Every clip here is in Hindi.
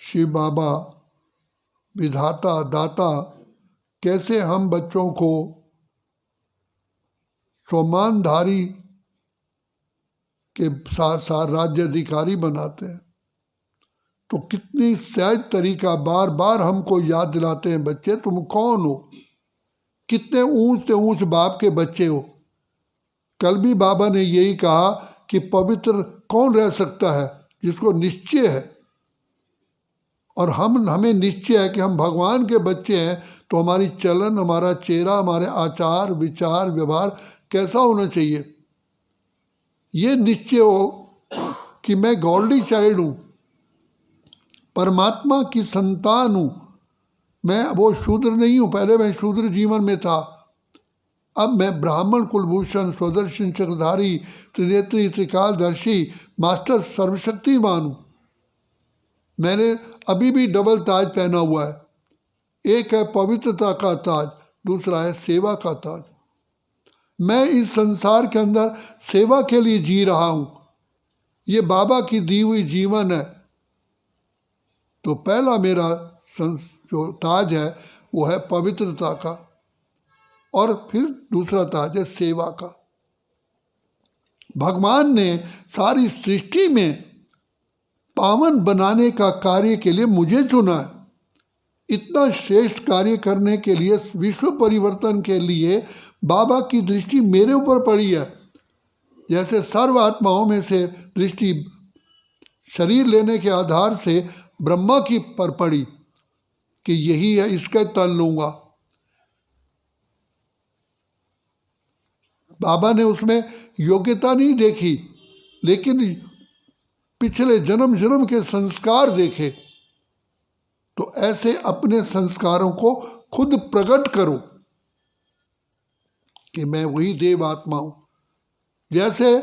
शिव बाबा विधाता दाता कैसे हम बच्चों को स्वमानधारी के साथ साथ राज्य अधिकारी बनाते हैं। तो कितनी सहज तरीका बार बार हमको याद दिलाते हैं, बच्चे तुम कौन हो, कितने ऊंच से ऊंच बाप के बच्चे हो। कल भी बाबा ने यही कहा कि पवित्र कौन रह सकता है, जिसको निश्चय है। और हमें निश्चय है कि हम भगवान के बच्चे हैं, तो हमारी चलन, हमारा चेहरा, हमारे आचार विचार व्यवहार कैसा होना चाहिए। ये निश्चय हो कि मैं गॉडली चाइल्ड हूँ, परमात्मा की संतान हूँ, मैं वो शूद्र नहीं हूँ। पहले मैं शूद्र जीवन में था, अब मैं ब्राह्मण कुलभूषण स्वदर्शन चक्रधारी त्रिनेत्री त्रिकालदर्शी मास्टर सर्वशक्तिमान हूँ। मैंने अभी भी डबल ताज पहना हुआ है, एक है पवित्रता का ताज, दूसरा है सेवा का ताज। मैं इस संसार के अंदर सेवा के लिए जी रहा हूँ, ये बाबा की दी हुई जीवन है। तो पहला मेरा जो ताज है वो है पवित्रता का, और फिर दूसरा ताज है सेवा का। भगवान ने सारी सृष्टि में पावन बनाने का कार्य के लिए मुझे चुना है। इतना श्रेष्ठ कार्य करने के लिए, विश्व परिवर्तन के लिए बाबा की दृष्टि मेरे ऊपर पड़ी है। जैसे सर्व आत्माओं में से दृष्टि शरीर लेने के आधार से ब्रह्मा की पर पड़ी कि यही है, इसका तन लूंगा। बाबा ने उसमें योग्यता नहीं देखी, लेकिन पिछले जन्म जन्म के संस्कार देखे। तो ऐसे अपने संस्कारों को खुद प्रकट करो कि मैं वही देव आत्मा हूं। जैसे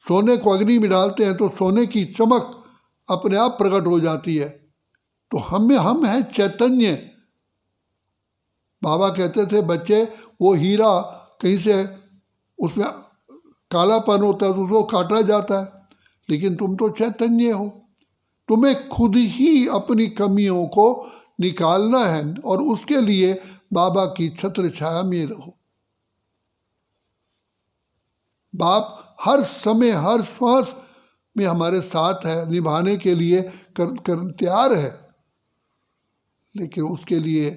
सोने को अग्नि में डालते हैं तो सोने की चमक अपने आप प्रकट हो जाती है। तो हम हैं चैतन्य। बाबा कहते थे बच्चे, वो हीरा कहीं से उसमें कालापन होता है तो उसको काटा जाता है, लेकिन तुम तो चैतन्य हो। तुम्हें खुद ही अपनी कमियों को निकालना है, और उसके लिए बाबा की छत्र छाया में रहो। बाप हर समय हर श्वास में हमारे साथ है, निभाने के लिए कर तैयार है। लेकिन उसके लिए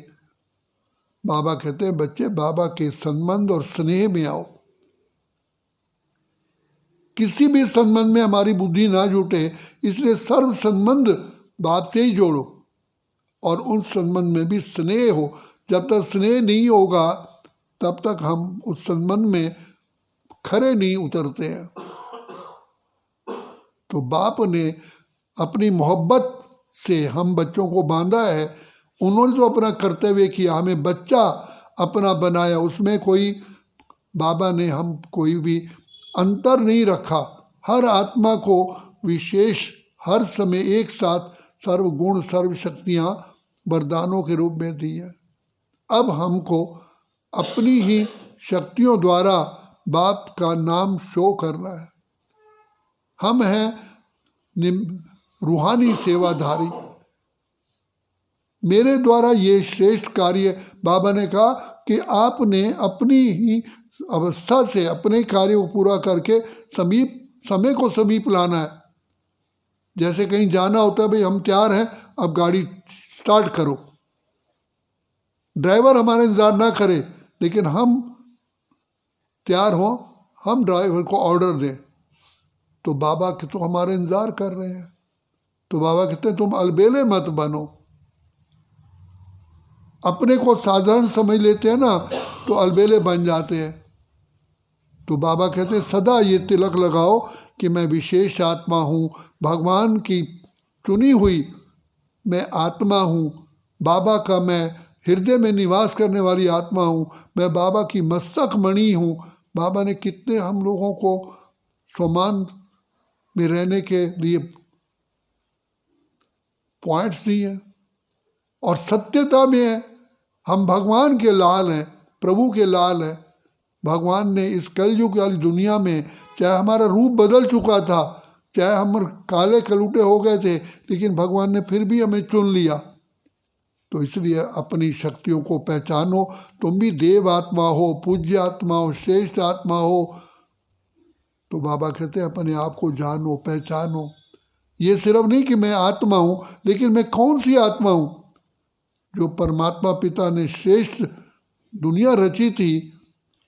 बाबा कहते हैं बच्चे बाबा के संबंध और स्नेह में आओ। किसी भी संबंध में हमारी बुद्धि ना जुटे, इसलिए सर्व संबंध बाप से ही जोड़ो, और उन संबंध में भी स्नेह हो। जब तक स्नेह नहीं होगा तब तक हम उस संबंध में खरे नहीं उतरते हैं। तो बाप ने अपनी मोहब्बत से हम बच्चों को बांधा है। उन्होंने तो अपना कर्तव्य किया, हमें बच्चा अपना बनाया। उसमें कोई बाबा ने हम कोई भी अंतर नहीं रखा। हर आत्मा को विशेष हर समय एक साथ सर्व गुण सर्व शक्तियाँ वरदानों के रूप में दी है। अब हमको अपनी ही शक्तियों द्वारा बाप का नाम शो करना है। हम हैं रूहानी सेवाधारी। मेरे द्वारा ये श्रेष्ठ कार्य, बाबा ने कहा कि आपने अपनी ही अवस्था से अपने कार्य को पूरा करके समय को समीप लाना है। जैसे कहीं जाना होता है, भाई हम तैयार हैं, अब गाड़ी स्टार्ट करो। ड्राइवर हमारा इंतजार ना करे, लेकिन हम तैयार हो, हम ड्राइवर को ऑर्डर दें। तो बाबा के तो हमारे इंतजार कर रहे हैं। तो बाबा कहते हैं तुम अलबेले मत बनो। अपने को साधारण समझ लेते हैं ना, तो अलबेले बन जाते हैं। तो बाबा कहते हैं सदा ये तिलक लगाओ कि मैं विशेष आत्मा हूँ, भगवान की चुनी हुई मैं आत्मा हूँ, बाबा का मैं हृदय में निवास करने वाली आत्मा हूँ, मैं बाबा की मस्तक मणि हूँ। बाबा ने कितने हम लोगों को स्वमान में रहने के लिए पॉइंट्स दिए हैं, और सत्यता में है। हम भगवान के लाल हैं, प्रभु के लाल हैं। भगवान ने इस कलयुग वाली दुनिया में, चाहे हमारा रूप बदल चुका था, चाहे हम काले कलूटे हो गए थे, लेकिन भगवान ने फिर भी हमें चुन लिया। तो इसलिए अपनी शक्तियों को पहचानो। तुम भी देव आत्मा हो, पूज्य आत्मा हो, श्रेष्ठ आत्मा हो। तो बाबा कहते हैं अपने आप को जानो, पहचानो। ये सिर्फ नहीं कि मैं आत्मा हूँ, लेकिन मैं कौन सी आत्मा हूँ? जो परमात्मा पिता ने श्रेष्ठ दुनिया रची थी,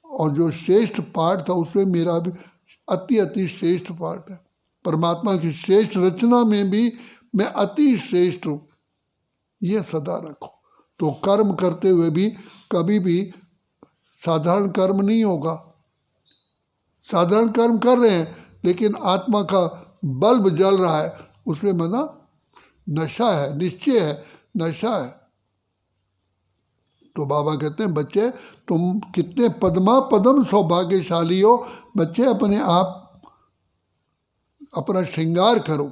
और जो श्रेष्ठ पार्ट था उसमें मेरा भी अति श्रेष्ठ पार्ट है। परमात्मा की श्रेष्ठ रचना में भी मैं अति श्रेष्ठ हूँ, ये सदा रखो। तो कर्म करते हुए भी कभी भी साधारण कर्म नहीं होगा। साधारण कर्म कर रहे हैं, लेकिन आत्मा का बल्ब जल रहा है, उसमें मना नशा है, निश्चय है, नशा है। तो बाबा कहते हैं बच्चे तुम कितने पद्मा पदम सौभाग्यशाली हो। बच्चे अपने आप अपना श्रृंगार करो।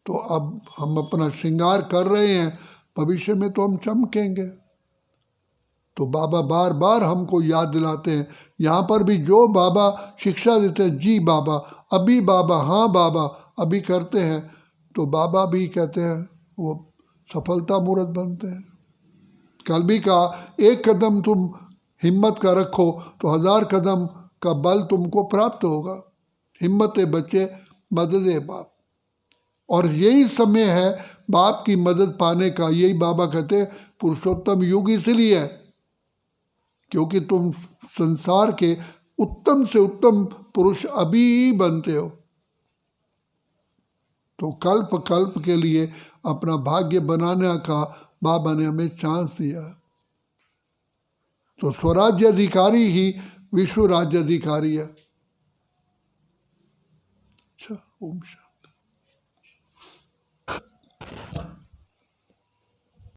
तो अब हम अपना श्रृंगार कर रहे हैं, भविष्य में तो हम चमकेंगे। तो बाबा बार बार हमको याद दिलाते हैं। यहाँ पर भी जो बाबा शिक्षा देते हैं, जी बाबा, अभी बाबा, हाँ बाबा, अभी करते हैं, तो बाबा भी कहते हैं वो सफलता मूर्त बनते हैं। कल भी कहा, एक कदम तुम हिम्मत का रखो तो 1000 कदम का बल तुमको प्राप्त होगा। हिम्मत है बच्चे, मदद है बाप। और यही समय है बाप की मदद पाने का। यही बाबा कहते हैं पुरुषोत्तम युग इसलिए है क्योंकि तुम संसार के उत्तम से उत्तम पुरुष अभी ही बनते हो। तो कल्प कल्प के लिए अपना भाग्य बनाने का बाबा ने हमें चांस दिया। तो स्वराज्य अधिकारी ही विश्व राज्य अधिकारी है। अच्छा, ओम शांति।